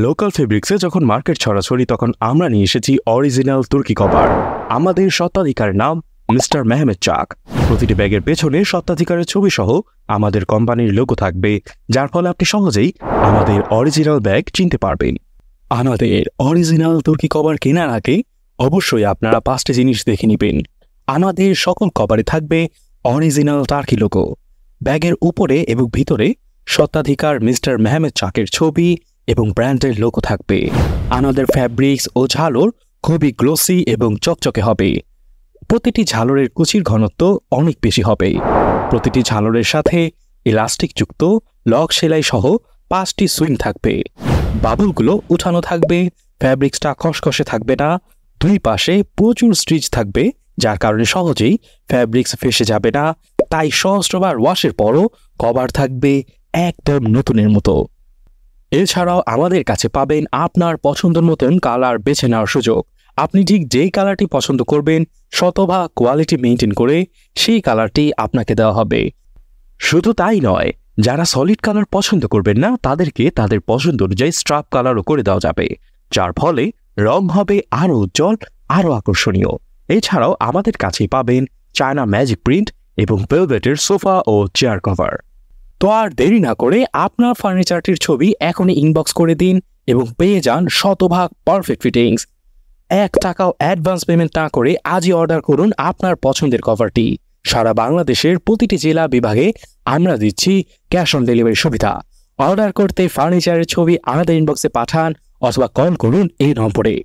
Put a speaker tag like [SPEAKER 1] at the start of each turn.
[SPEAKER 1] Local ফেব্রিক্সে যখন market ছড়াছড়ি তখন আমরা নিয়ে এসেছি অরিজিনাল তুর্কি কভার। আমাদের স্বত্বাধিকারের নাম মিস্টার মেহমেদ চাক। প্রতিটি ব্যাগের পেছনে স্বত্বাধিকারের ছবি সহ আমাদের কোম্পানির লোগো থাকবে, যার ফলে আপনি সহজেই আমাদের অরিজিনাল ব্যাগ চিনতে পারবেন। আমাদের অরিজিনাল তুর্কি কভার কেনার আগে অবশ্যই আপনারা 5টি জিনিস দেখে নেবেন। আমাদের সকল কভারে থাকবে অরিজিনাল টার্কি লোগো। ব্যাগের উপরে এবং ভিতরে স্বত্বাধিকার মিস্টার মেহমেদ চাকের ছবি এবং ব্র্যান্ডের লোগো থাকবে। আমাদের ফ্যাব্রিক্স ও ঝালর খুবই গ্লোসি এবং চকচকে হবে। প্রতিটি ঝালরের কুচির ঘনত্ব অনেক বেশি হবে। প্রতিটি ঝালরের সাথে ইলাস্টিকযুক্ত লক সেলাই সহ 5টি সুইং থাকবে। বাবুলগুলো উঠানো থাকবে, ফ্যাব্রিক্সটা খসখসে থাকবে না। দুই পাশে প্রচুর স্টিচ থাকবে, যার কারণে সহজেই ফ্যাব্রিক্স ফেসে যাবে না। তাই সহস্রবার ওয়াশের পরও কভার থাকবে একদম নতুনের মতো। এছাড়াও আমাদের কাছে পাবেন আপনার পছন্দের মতন কালার বেছে নেওয়ার সুযোগ। আপনি ঠিক যেই কালারটি পছন্দ করবেন শতভাগ কোয়ালিটি মেনটেন করে সেই কালারটি আপনাকে দেওয়া হবে। শুধু তাই নয়, যারা সলিড কালার পছন্দ করবেন না তাদেরকে তাদের পছন্দ অনুযায়ী স্ট্রাপ কালারও করে দেওয়া যাবে, যার ফলে রং হবে আরও উজ্জ্বল, আরও আকর্ষণীয়। এছাড়াও আমাদের কাছেই পাবেন চায়না ম্যাজিক প্রিন্ট এবং ভেলভেটের সোফা ও চেয়ার কভার। তো আর দেরি না করে আপনার ফার্নিচারটির ছবি এখনই ইনবক্স করে দিন এবং পেয়ে যান শতভাগ পারফেক্ট ফিটিংস। 1 টাকাও অ্যাডভান্স পেমেন্ট না করে আজই অর্ডার করুন আপনার পছন্দের কভারটি। সারা বাংলাদেশের প্রতিটি জেলা বিভাগে আমরা দিচ্ছি ক্যাশ অন ডেলিভারি সুবিধা। অর্ডার করতে ফার্নিচারের ছবি আমাদের ইনবক্সে পাঠান অথবা কল করুন এই নম্বরে।